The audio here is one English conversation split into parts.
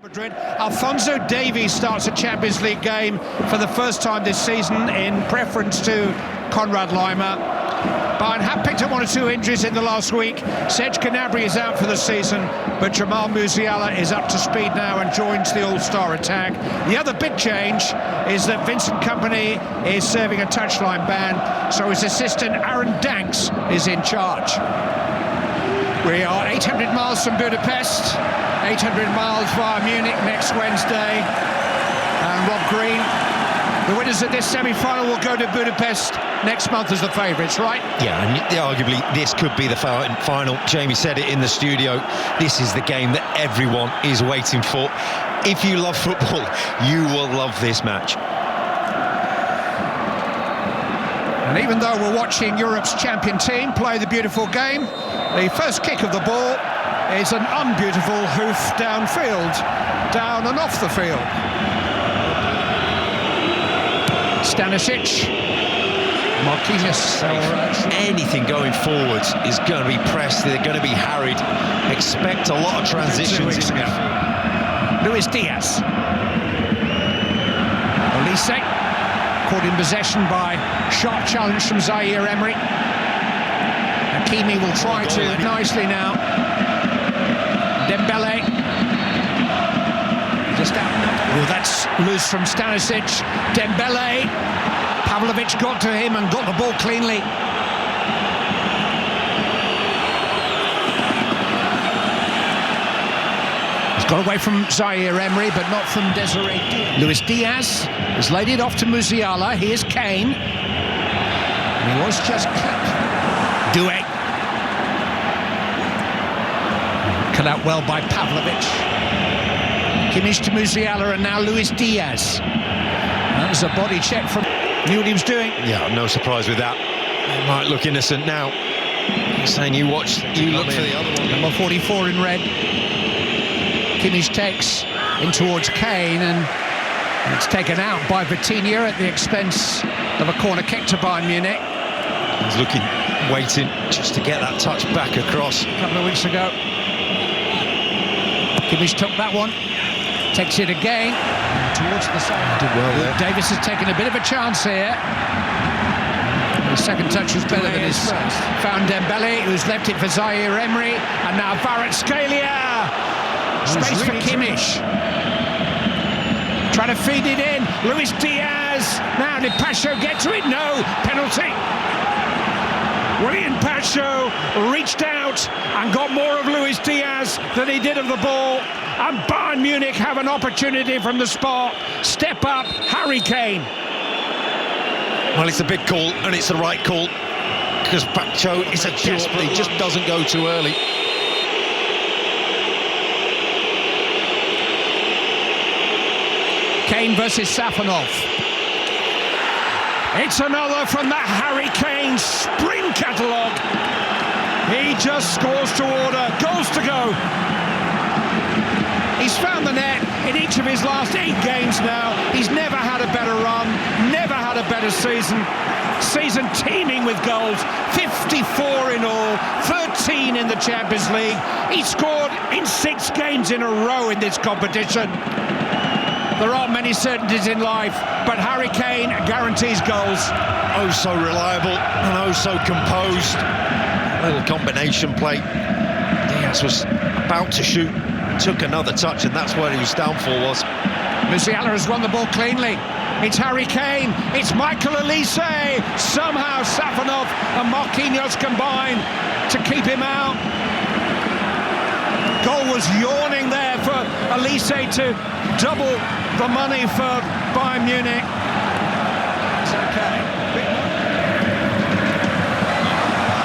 Madrid. Alphonso Davies starts a Champions League game for the first time this season in preference to Konrad Laimer. Bayern have picked up one or two injuries in the last week. Serge Gnabry is out for the season, but Jamal Musiala is up to speed now and joins the all-star attack. The other big change is that Vincent Kompany is serving a touchline ban, so his assistant Aaron Danks is in charge. We are 800 miles from Budapest, 800 miles via Munich next Wednesday. And Rob Green, the winners of this semi-final will go to Budapest next month as the favourites, right? Yeah, and arguably this could be the final. Jamie said it in the studio. This is the game that everyone is waiting for. If you love football, you will love this match. And even though we're watching Europe's champion team play the beautiful game, the first kick of the ball is an unbeautiful hoof downfield, down and off the field. Stanisic, Marquinhos. Anything going forwards is going to be pressed, they're going to be harried. Expect a lot of transitions. 2 weeks ago. Luis Diaz. Olise, caught in possession by sharp challenge from Zaire Emery. Hakimi will try to nicely now. Dembele. Just out. Oh, that's loose from Stanisic. Dembele. Pavlovic got to him and got the ball cleanly. He's got away from Zaire Emery, but not from Desiree Diaz. Luis Diaz has laid it off to Musiala. Here's Kane. And he was just clipped. Doué. Cut out well by Pavlovic. Kimmich to Musiala, and now Luis Diaz. That was a body check from... Knew what he was doing. Yeah, no surprise with that. It might look innocent now. He's saying you look for the other one. Number 44 in red. Kimmich takes in towards Kane, and it's taken out by Vitinha at the expense of a corner kick to Bayern Munich. He's waiting just to get that touch back across. A couple of weeks ago. Kimmich took that one. Takes it again. Towards the side. Did well there. Davis has taken a bit of a chance here. His second touch was better than his first. Found Dembele, who's left it for Zaire Emery, and now Kvaratskhelia. Space for Kimmich. Trying to feed it in. Luis Diaz. Now did Pacho get to it? No. Penalty. William Pacho reached out and got more of Luis Diaz than he did of the ball. And Bayern Munich have an opportunity from the spot. Step up, Harry Kane. Well, it's a big call, and it's the right call, because Pacho is a desperate. He just doesn't go too early. Kane versus Safanov. It's another from that Harry Kane sprint catalogue. He just scores to order, goals to go. He's found the net in each of his last 8 games now. He's never had a better run, never had a better season. Season teeming with goals, 54 in all, 13 in the Champions League. He scored in 6 games in a row in this competition. There aren't many certainties in life, but Harry Kane guarantees goals. Oh, so reliable and oh, so composed. Little combination play. Diaz was about to shoot, took another touch, and that's where his downfall was. Musiala has won the ball cleanly. It's Harry Kane, it's Michael Olise. Somehow Safanov and Marquinhos combine to keep him out. Goal was yawning there for Olise to double the money for Bayern Munich. It's okay.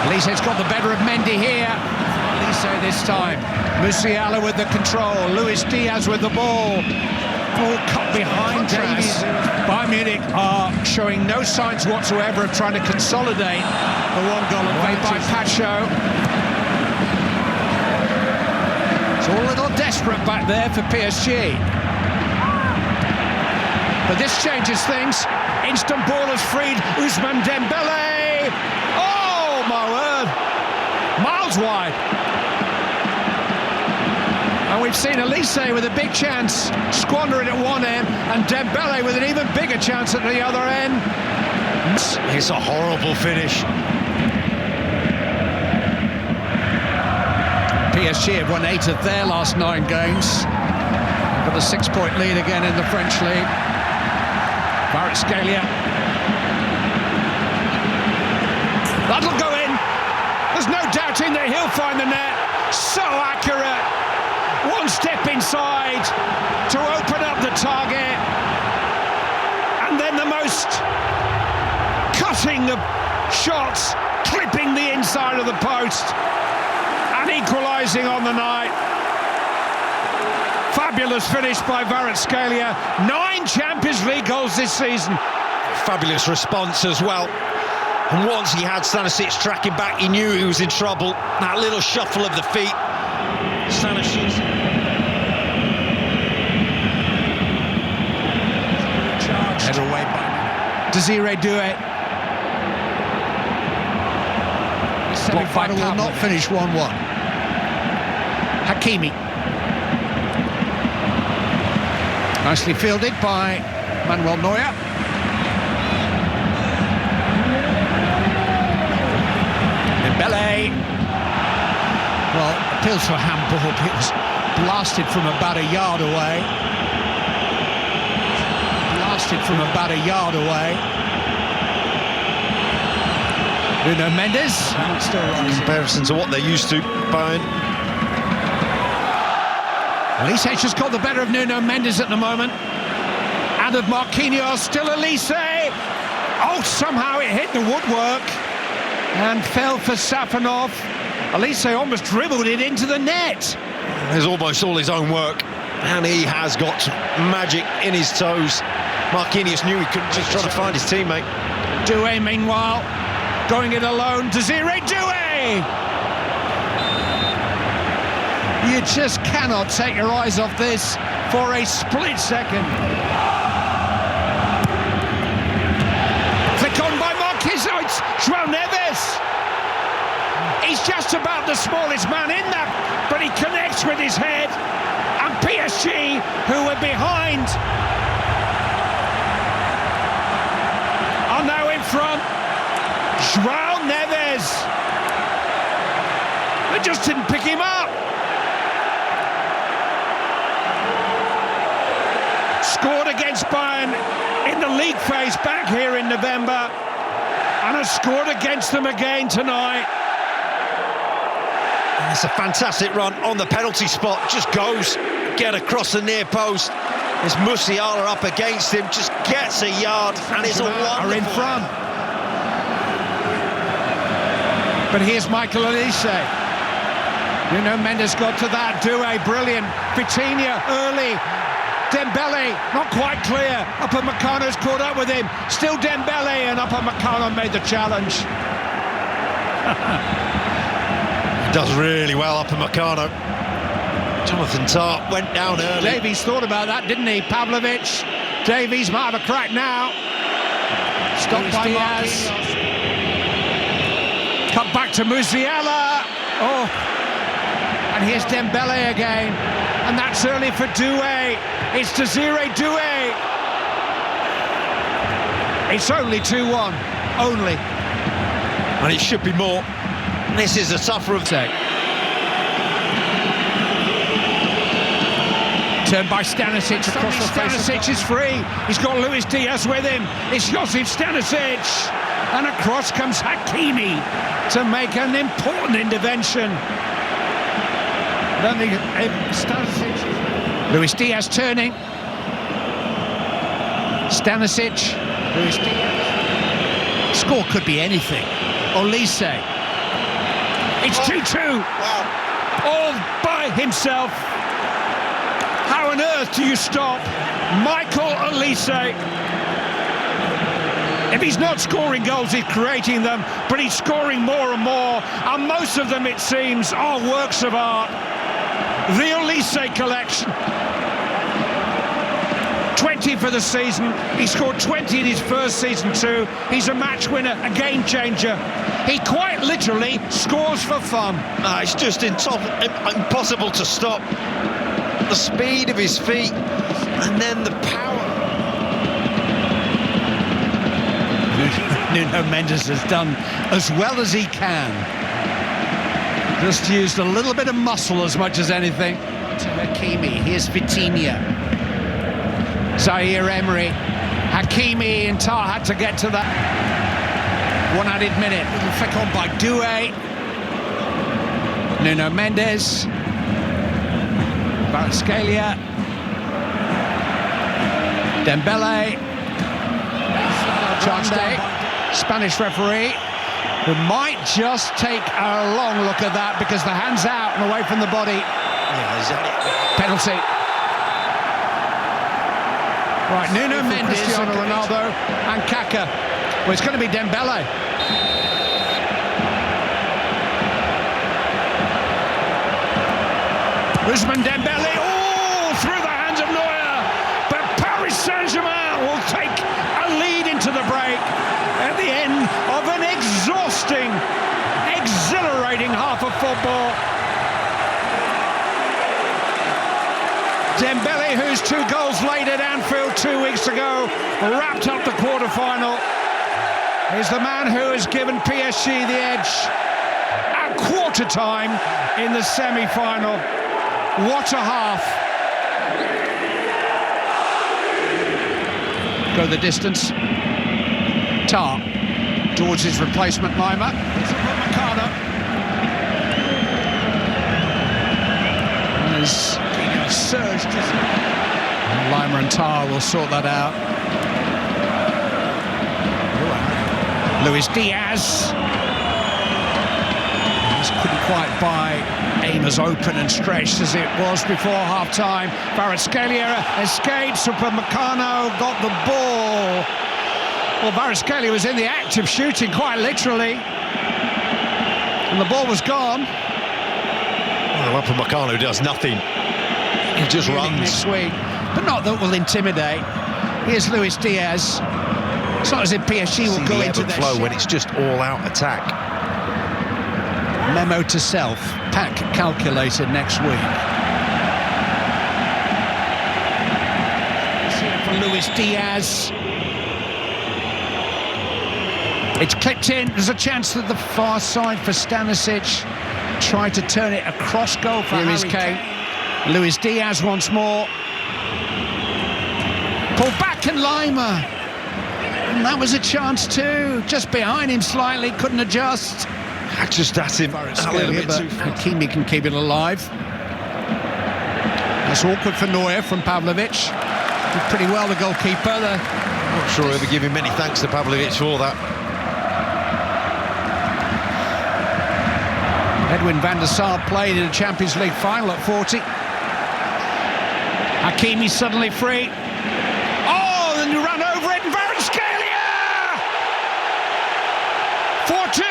Olise's got the better of Mendy here. Olise this time. Musiala with the control. Luis Diaz with the ball. Ball cut behind Davies. Bayern Munich are showing no signs whatsoever of trying to consolidate the one-goal advantage by Pacho. It's all a little desperate back there for PSG. But this changes things. Instant ball has freed Ousmane Dembele. Oh, my word. Miles wide. And we've seen Elise with a big chance, squander it at one end, and Dembele with an even bigger chance at the other end. It's a horrible finish. PSG have won 8 of their last 9 games. They've got a 6-point lead again in the French league. Kvaratskhelia. That'll go in. There's no doubting that he'll find the net. So accurate. One step inside to open up the target. And then the most cutting of shots, clipping the inside of the post. And equalising on the night. Fabulous finish by Kvaratskhelia. 9 Champions League goals this season. Fabulous response as well. And once he had Stanisic tracking back, he knew he was in trouble. That little shuffle of the feet. Stanisic. Head away by Desiree Doué. The semi-final will not finish 1-1. Hakimi. Nicely fielded by Manuel Neuer. Dembele. Well, appeals for a handball. It was blasted from about a yard away. Blasted from about a yard away. Nuno Mendes. Still in comparison to what they're used to, Bayern. Elise has got the better of Nuno Mendes at the moment. And of Marquinhos, still Elise. Oh, somehow it hit the woodwork and fell for Safanov. Elise almost dribbled it into the net. There's almost all his own work, and he has got magic in his toes. Marquinhos knew he couldn't, just trying to find his teammate. Doué, meanwhile, going it alone. Desiree Doué! You just cannot take your eyes off this for a split second. Flick on by Marquinhos. Oh, it's João Neves. He's just about the smallest man in that, but he connects with his head. And PSG, who were behind, are now in front. João Neves. They just didn't pick him up. Scored against Bayern in the league phase back here in November, and has scored against them again tonight. It's a fantastic run on the penalty spot. Just goes, get across the near post. There's Musiala up against him, just gets a yard, and it's a wonderful... Are in front. But here's Michael Elise. Nuno Mendes got to that. Doué, brilliant. Vitinha, early. Dembele, not quite clear. Upamecano's caught up with him. Still Dembele, and Upamecano made the challenge. Does really well, Upamecano. Jonathan Tart went down early. Davies thought about that, didn't he? Pavlovic. Davies might have a crack now. Stopped by Diaz. Cut back to Musiala. Oh. And here's Dembele again. And that's early for Doué. It's Desiree Doué. It's only 2-1. Only. And it should be more. This is a tougher of take. Turned by Stanisic across the face. Stanisic is free. He's got Luis Diaz with him. It's Josip Stanisic. And across comes Hakimi to make an important intervention. Then Stanisic. Luis Diaz turning. Stanisic. Luis Diaz. Score could be anything. Elise. It's 2-2. Wow. All by himself. How on earth do you stop Michael Elise? If he's not scoring goals, he's creating them, but he's scoring more and more, and most of them, it seems, are works of art. The Elise collection. 20 for the season. He scored 20 in his first season too. He's a match winner, a game changer. He quite literally scores for fun. It's just impossible to stop. the speed of his feet, and then the power. Nuno Mendes has done as well as he can. Just used a little bit of muscle as much as anything. To Hakimi, here's Vitinha. Zaire Emery. Hakimi and Tar had to get to that. One added minute. Little flick on by Doué. Nuno Mendes. Kvaratskhelia. Dembele. Charged down. Spanish referee, who might just take a long look at that because the hand's out and away from the body. Yeah, is that it? Penalty. Right, Nuno Mendes, Cristiano Ronaldo and Kaka. Well, it's going to be Dembele. Ousmane Dembele, oh, through the hands of Neuer. But Paris Saint-Germain will take a lead into the break at the end of an exhausting, exhilarating half of football. Dembele, whose 2 goals laid at Anfield 2 weeks ago, wrapped up the quarter-final, is the man who has given PSG the edge at quarter-time in the semi-final. What a half. Go the distance. Tar towards his replacement Lima. There's surged. Lima and Tar will sort that out. Luis Diaz. Just couldn't quite buy aim as open and stretched as it was before half-time. Kvaratskhelia escapes. Upamecano got the ball. Well, Kvaratskhelia was in the act of shooting, quite literally. And the ball was gone. Well, Upamecano does nothing. He just runs. Next week. But not that will intimidate. Here's Luis Diaz. It's not as if PSG will go into the flow when it's just all-out attack. Memo to self. Pack calculated next week. For Luis Diaz. It's clipped in. There's a chance that the far side for Stanisic. Try to turn it across goal for Harry Kane. Luis Diaz once more. Pull back and Lima. And that was a chance too. Just behind him slightly, couldn't adjust. Just at him a little bit too far. Hakimi can keep it alive. That's awkward for Neuer from Pavlovic. Did pretty well, the goalkeeper. I'm not sure he'll be giving many thanks to Pavlovic for that. Edwin van der Sar played in a Champions League final at 40. Hakimi suddenly free. Oh, then you run over it, and Kvaratskhelia! 4-2.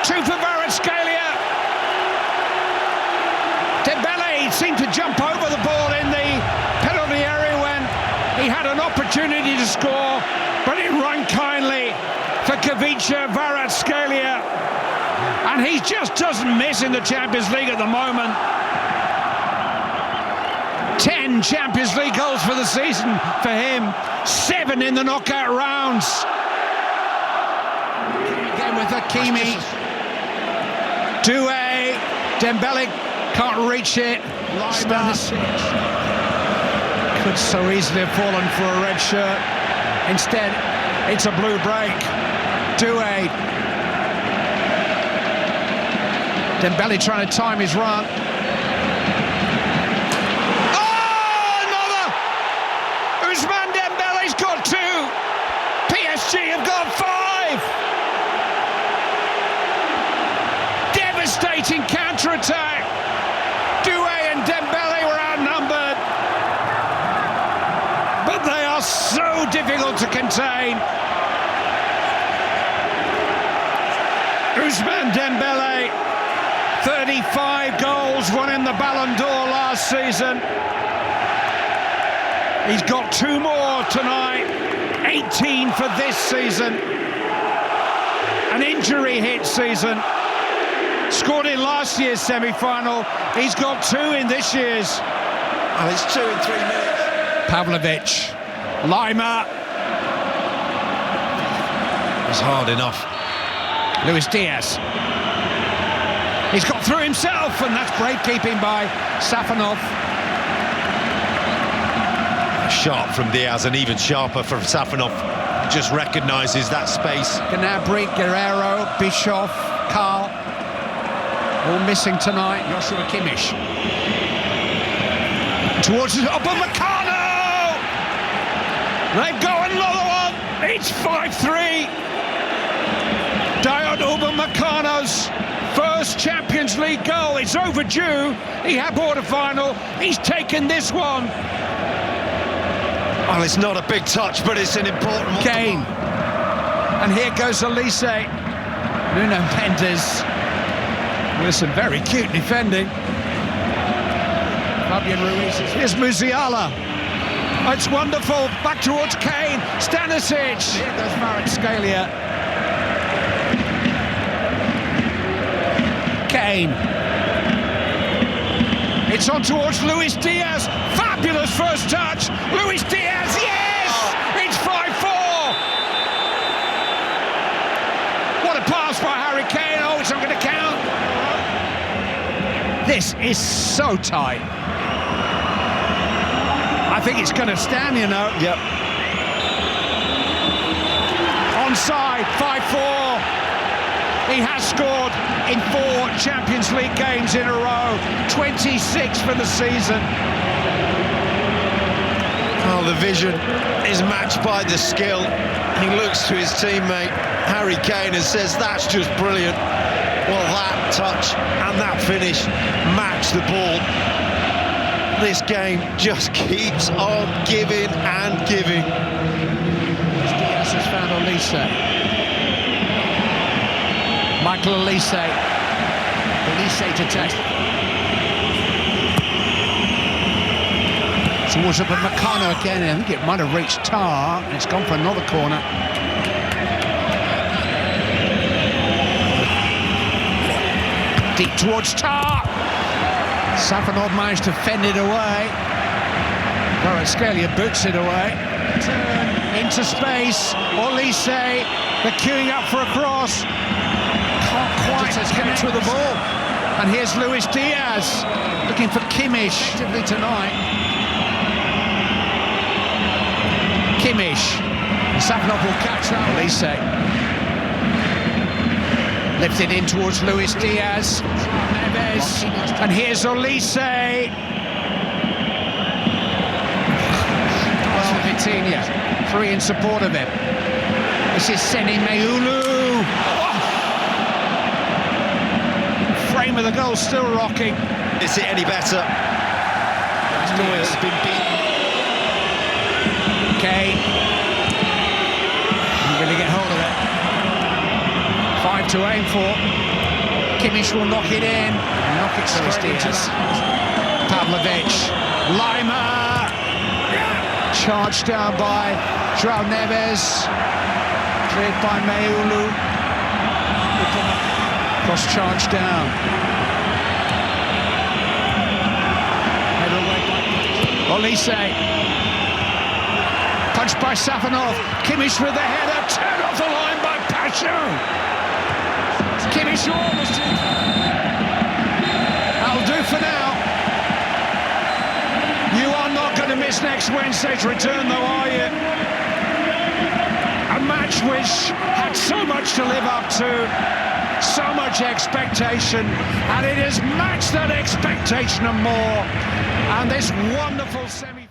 2 for Kvaratskhelia. Dembele seemed to jump over the ball in the penalty area when he had an opportunity to score, but it ran kindly for Kvaratskhelia. And he just doesn't miss in the Champions League at the moment. 10 Champions League goals for the season for him. 7 in the knockout rounds. Again with Hakimi. Doué. Dembele can't reach it. Stanisic could so easily have fallen for a red shirt. Instead, it's a blue break. Doué. Dembele trying to time his run. Oh, another! Ousmane Dembele's got 2. PSG have got 5. Devastating counter-attack. Doué and Dembele were outnumbered. But they are so difficult to contain. Ousmane Dembele. 35 goals, won in the Ballon d'Or last season. He's got 2 more tonight, 18 for this season. An injury-hit season. Scored in last year's semi-final. He's got 2 in this year's. And it's 2 in 3 minutes. Pavlovic, Lima. It's hard enough. Luis Diaz. He's got through himself, and that's brave keeping by Safanov. Sharp from Diaz, and even sharper from Safanov. Just recognises that space. Gnabry, Guerrero, Bischoff, Carl. All missing tonight. Joshua Kimmich. Towards Upamecano! They've got another one! It's 5-3! Dayot Upamecano's first Champions League goal. It's overdue. He had quarter-final. He's taken this one. Well, it's not a big touch, but it's an important one. Kane. And here goes Elise. Nuno Mendes with some very cute defending. Fabian Ruiz. Here's Musiala. Oh, it's wonderful. Back towards Kane. Stanisic. Here goes Kvaratskhelia. Kane. It's on towards Luis Diaz. Fabulous first touch. Luis Diaz, yes! It's 5-4. What a pass by Harry Kane. Oh, it's not going to count. This is so tight. I think it's going to stand, you know. Yep. Onside, 5-4. He has scored in 4 Champions League games in a row, 26 for the season. Oh, the vision is matched by the skill. He looks to his teammate, Harry Kane, and says, that's just brilliant. Well, that touch and that finish match the ball. This game just keeps on giving and giving. Diaz has found Elise. Michael Elise. Elise to test. Towards Upamecano again. I think it might have reached Tar, and it's gone for another corner. Deep towards Tar. Safanov managed to fend it away. Kvaratskhelia boots it away. Turn into space. Elise, they're queuing up for a cross. Can't quite connect with the ball. And here's Luis Diaz looking for Kimmich actively tonight. Kimmich. Safanov will catch that. Elise. Lifted in towards Luis Diaz. Neves. And here's Elise. Well, Vitinha. 3 in support of him. This is Seni Meulu. Frame of the goal still rocking. Is it any better? Neuer's been beaten. Kane. I'm going to get hold of it. 5 to aim for. Kimmich will knock it in. Knock it straight into that. Pavlovic. Lima. Charged down by João Neves. Cleared by Meulu. Cross charge down. Elise. Punched by Safanov. Kimmich with the header. Turned off the line by Pachon. Kimmich almost in. That'll do for now. You are not going to miss next Wednesday's return, though, are you? A match which had so much to live up to. So much expectation, and it has matched that expectation and more. And this wonderful semi.